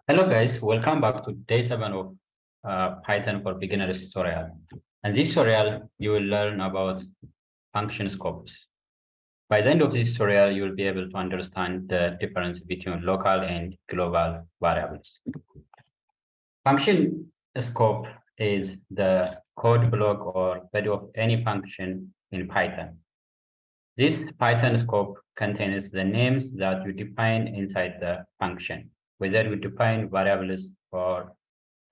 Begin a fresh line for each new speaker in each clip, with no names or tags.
Hello guys, welcome back to day 7 of Python for Beginners tutorial. And this tutorial, you will learn about function scopes. By the end of this tutorial, you will be able to understand the difference between local and global variables. Function scope is the code block or body of any function in Python. This Python scope contains the names that you define inside the function. Whether you define variables or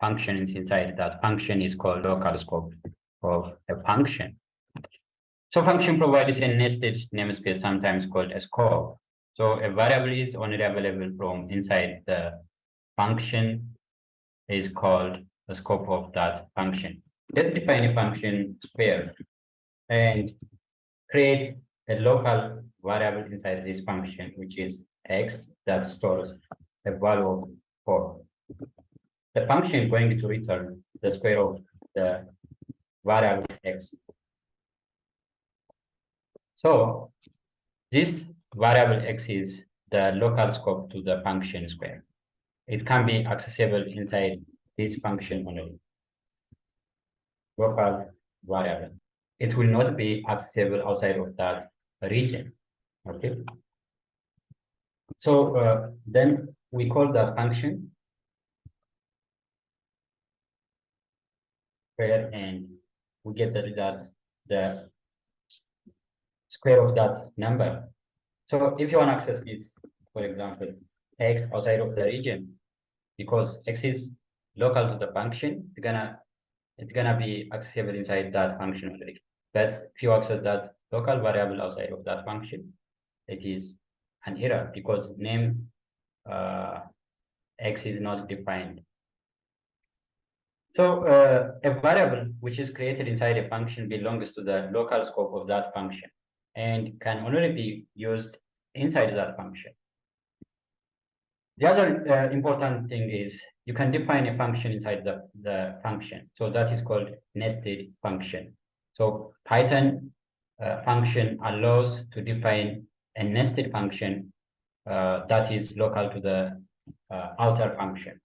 functions inside that function is called local scope of a function. So function provides a nested namespace, sometimes called a scope. So a variable is only available from inside the function is called the scope of that function. Let's define a function square and create a local variable inside this function, which is x that stores a value of 4. The function is going to return the square of the variable x. So this variable x is the local scope to the function square. It can be accessible inside this function only. Local variable. It will not be accessible outside of that region. Okay. So then we call that function square, and we get the result, the square of that number. So if you want to access this, for example, x outside of the region, because x is local to the function, it's gonna be accessible inside that function already. But if you access that local variable outside of that function, it is an error because name x is not defined. So a variable which is created inside a function belongs to the local scope of that function and can only be used inside that function. The other important thing is you can define a function inside the function. So that is called nested function. So Python function allows to define a nested function that is local to the outer function.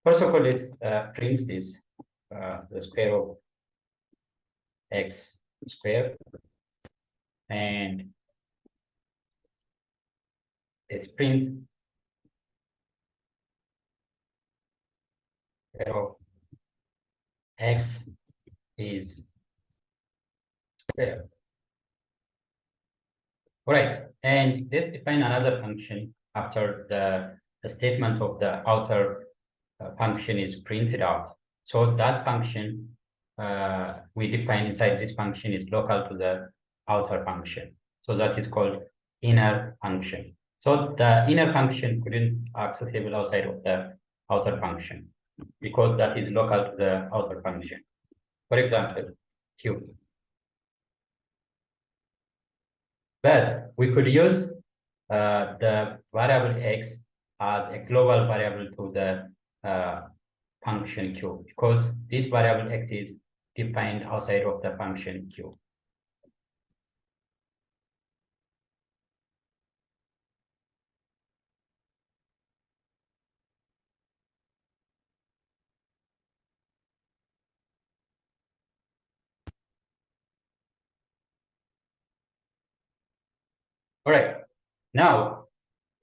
First of all, let's print this, the square of x squared, and let's print square of x is square. All right, and let's define another function after the statement of the outer function is printed out. So that function we define inside this function is local to the outer function. So that is called inner function. So the inner function couldn't accessible outside of the outer function because that is local to the outer function. For example, q. But we could use the variable x as a global variable to the function q because this variable x is defined outside of the function q. All right, now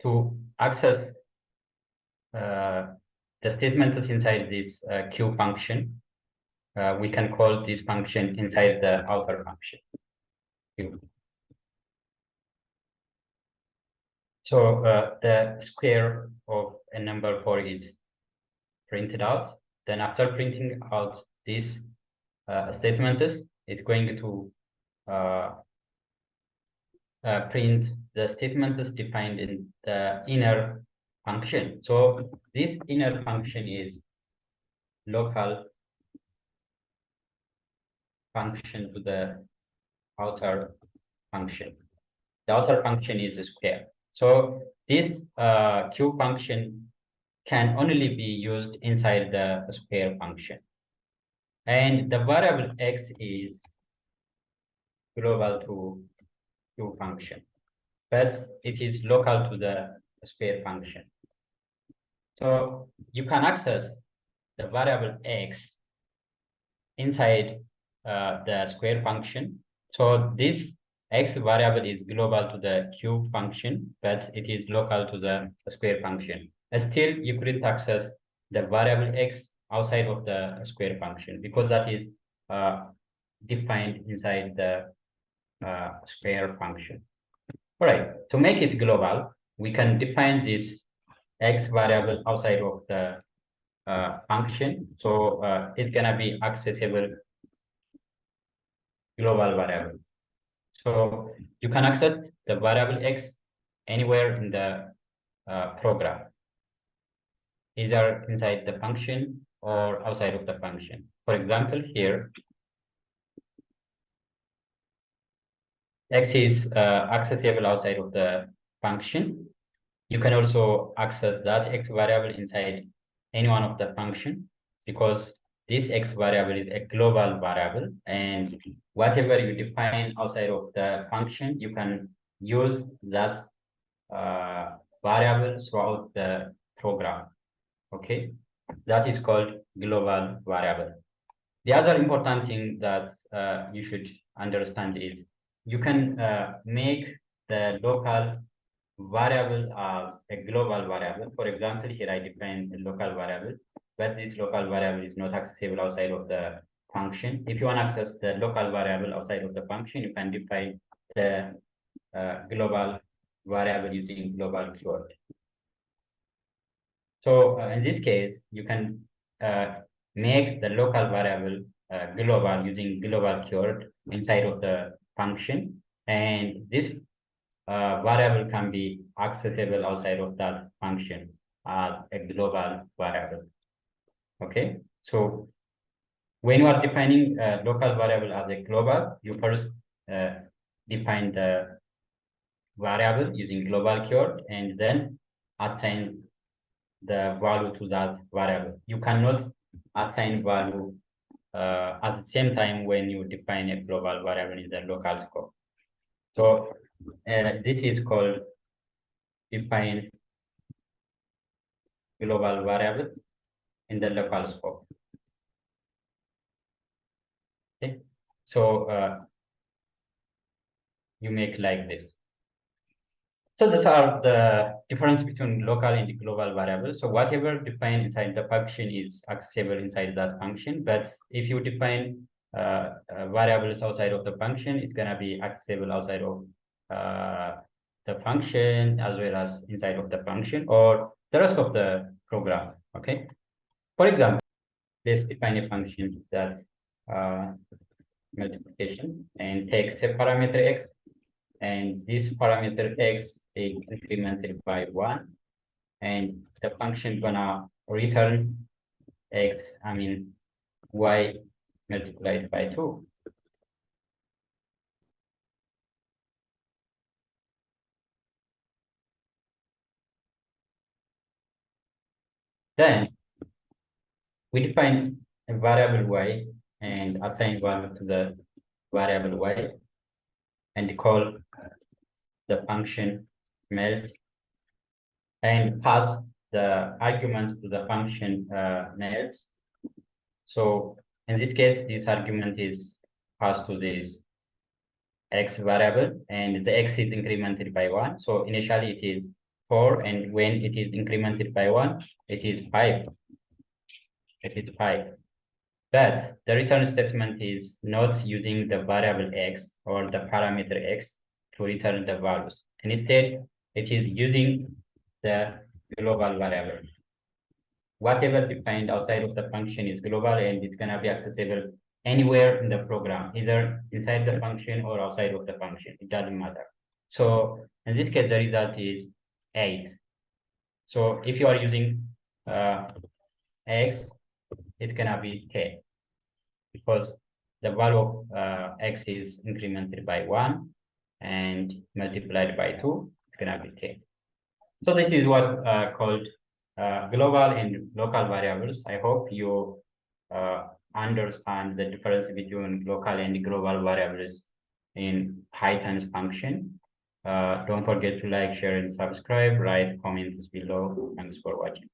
to access the statements inside this q function, we can call this function inside the outer function q. So the square of a number 4 is printed out. Then after printing out this statement, it's going to print the statements defined in the inner function. So this inner function is local function to the outer function. The outer function is a square. So this q function can only be used inside the square function. And the variable x is global to q function, but it is local to the square function. So you can access the variable x inside the square function. So this x variable is global to the cube function, but it is local to the square function. Still, you couldn't access the variable x outside of the square function because that is defined inside the square function. All right, to make it global, we can define this x variable outside of the function. So it's gonna be accessible global variable. So you can access the variable x anywhere in the program, either inside the function or outside of the function. For example, here, x is accessible outside of the function. You can also access that x variable inside any one of the function because this x variable is a global variable, and whatever you define outside of the function, you can use that variable throughout the program. Okay, that is called global variable. The other important thing that you should understand is you can make the local variable as a global variable. For example, here I define a local variable, but this local variable is not accessible outside of the function. If you want to access the local variable outside of the function, you can define the global variable using global keyword. So in this case, you can make the local variable global using global keyword inside of the function, and this variable can be accessible outside of that function as a global variable. Okay, so when you are defining a local variable as a global, you first define the variable using global keyword and then assign the value to that variable. You cannot assign value at the same time when you define a global variable in the local scope. So this is called define global variable in the local scope. Okay, so you make like this. So these are the difference between local and global variables. So whatever defined inside the function is accessible inside that function. But if you define variables outside of the function, it's gonna be accessible outside of the function as well as inside of the function or the rest of the program. Okay. For example, let's define a function that multiplication and takes a parameter x, and this parameter x is incremented by 1, and the function gonna return y multiplied by 2. Then we define a variable y and assign value to the variable y and call the function melt and pass the argument to the function melt. So in this case, this argument is passed to this x variable, and the x is incremented by 1. So initially it is 4, and when it is incremented by 1, it is 5. It is 5. But the return statement is not using the variable x or the parameter x to return the values. And instead, it is using the global variable. Whatever defined outside of the function is global, and it's gonna be accessible anywhere in the program, either inside the function or outside of the function. It doesn't matter. So in this case, the result is 8. So if you are using x, it's gonna be 10 because the value of x is incremented by 1 and multiplied by 2, it's gonna be 10. So this is what called global and local variables. I hope you understand the difference between local and global variables in Python's function. Don't forget to like, share, and subscribe. Write comments below. Thanks for watching.